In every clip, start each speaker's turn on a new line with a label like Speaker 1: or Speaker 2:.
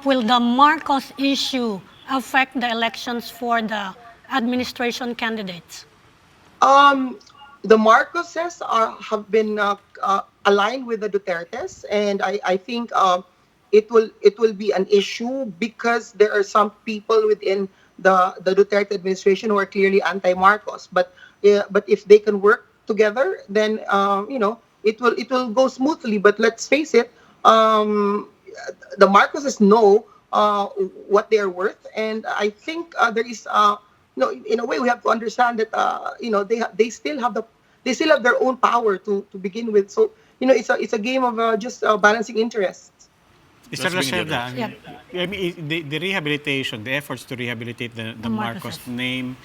Speaker 1: will the Marcos issue affect the elections for the administration candidates?
Speaker 2: The Marcoses have been aligned with the Dutertes, and I think it will be an issue because there are some people within the Duterte administration who are clearly anti-Marcos. But if they can work together, then it will go smoothly. But let's face it, the Marcoses know what they are worth, and I think there is no, in a way, we have to understand that they still have their own power to begin with. So it's a game of just balancing interests.
Speaker 3: Mr.
Speaker 4: Let's bring it
Speaker 3: Lacierda,
Speaker 1: Yep.
Speaker 3: I mean, the rehabilitation, the efforts to rehabilitate the Marcos
Speaker 1: Marcoses.
Speaker 3: name,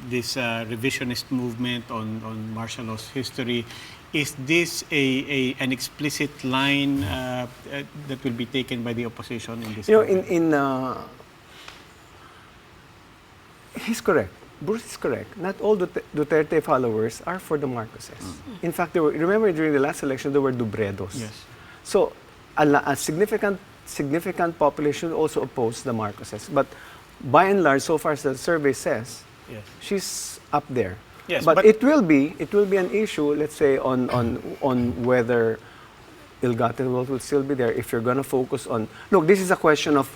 Speaker 3: this revisionist movement on martial law's history, is this an explicit line that will be taken by the opposition in this?
Speaker 4: He's correct. Bruce is correct. Not all Duterte followers are for the Marcoses. In fact, remember during the last election, there were Dubredos.
Speaker 3: Yes.
Speaker 4: So, a significant population also opposed the Marcoses. But by and large, so far as the survey says,
Speaker 3: Yes.
Speaker 4: she's up there.
Speaker 3: Yes,
Speaker 4: but
Speaker 3: but-
Speaker 4: it will be an issue, let's say, on whether ill-gotten wealth will still be there if you're going to focus on. Look, this is a question of.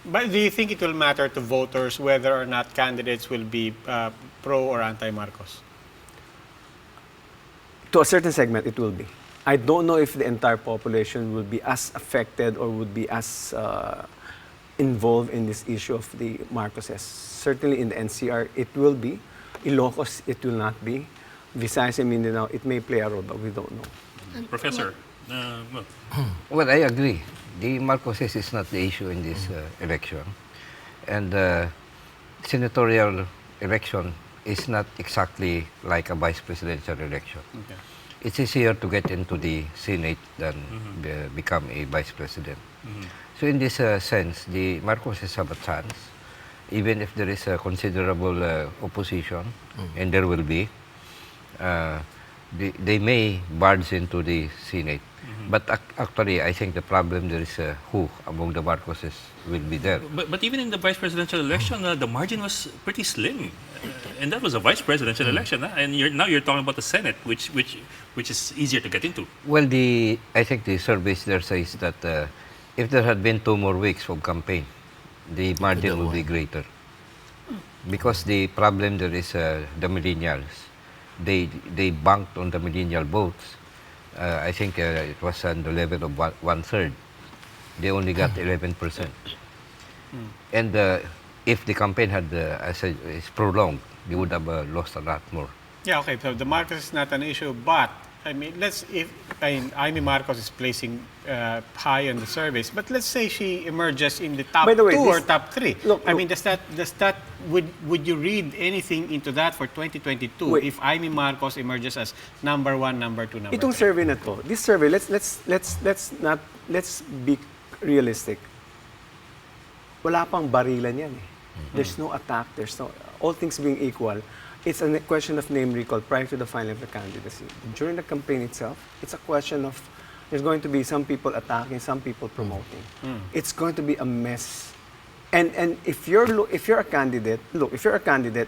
Speaker 3: But do you think it will matter to voters whether or not candidates will be pro or anti-Marcos?
Speaker 4: To a certain segment, it will be. I don't know if the entire population will be as affected or would be as involved in this issue of the Marcoses. Certainly in the NCR, it will be. Ilocos, it will not be. Visayas and Mindanao, it may play a role, but we don't know.
Speaker 5: Professor,
Speaker 6: Well, I agree. The Marcoses is not the issue in this election. And senatorial election is not exactly like a vice presidential election.
Speaker 3: Okay.
Speaker 6: It's easier to get into the Senate than become a vice president. So in this sense, the Marcoses have a chance, even if there is a considerable opposition, and there will be. They may barge into the Senate. But actually, I think the problem there is who among the Marcoses will be there.
Speaker 5: but even in the vice presidential election, the margin was pretty slim, and that was a vice presidential election. And now you're talking about the Senate, which is easier to get into.
Speaker 6: Well, I think the surveys there says that if there had been 2 more weeks of campaign, the margin will be greater. Because the problem there is the millennials. They banked on the millennial votes. I think it was on the level of one-third. They only got 11%. And if the campaign had, is prolonged, they would have lost a lot more.
Speaker 3: Yeah, okay. So the Marcos is not an issue, but I mean, Amy Marcos is placing high on the surveys, but let's say she emerges in the top
Speaker 4: By the way,
Speaker 3: 2 or
Speaker 4: this-
Speaker 3: top 3.
Speaker 4: Look,
Speaker 3: I mean, would you read anything into that for 2022
Speaker 4: Wait.
Speaker 3: if Amy Marcos emerges as number 1, number 2, number
Speaker 4: Itong
Speaker 3: 3?
Speaker 4: survey na to, this survey, let's be realistic. Wala pang barilan yan eh. There's no attack, all things being equal, it's a question of name recall prior to the filing of the candidacy. During the campaign itself, it's a question of there's going to be some people attacking, some people promoting. It's going to be a mess. And if you're a candidate,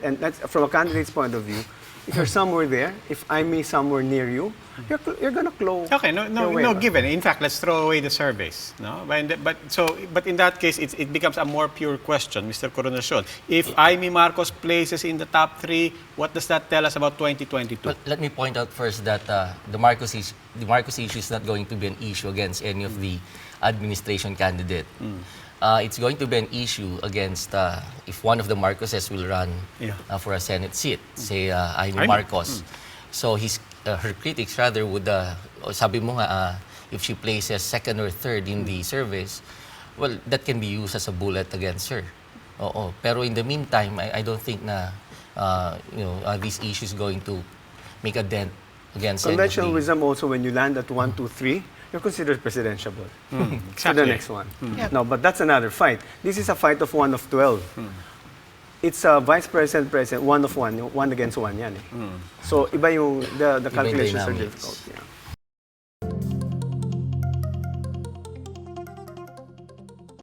Speaker 4: and that's from a candidate's point of view, if you're somewhere there, if I'm somewhere near you, you're gonna close.
Speaker 3: Okay, no given. In fact, let's throw away the surveys. No, but in that case, it becomes a more pure question, Mr. Coronation. If Amy Marcos places in the top 3, what does that tell us about 2022?
Speaker 7: But let me point out first that the Marcos issue is not going to be an issue against any of the administration candidate. It's going to be an issue against if one of the Marcoses will run for a Senate seat, say Amy Marcos. So her critics rather would, sabi mo nga, if she places 2nd or 3rd in the surveys, well, that can be used as a bullet against her. Oo. Pero in the meantime, I don't think na this issue is going to make a dent against
Speaker 4: Conventional
Speaker 7: any of
Speaker 4: wisdom also, when you land at 1, 2, 3, you're considered presidentiable to
Speaker 3: Exactly.
Speaker 4: the next one. No, but that's another fight. This is a fight of 1 of 12. It's a vice president, 1 of 1, 1 against 1 yan eh. So iba yung the calculations are
Speaker 7: dynamics.
Speaker 4: difficult. Yeah.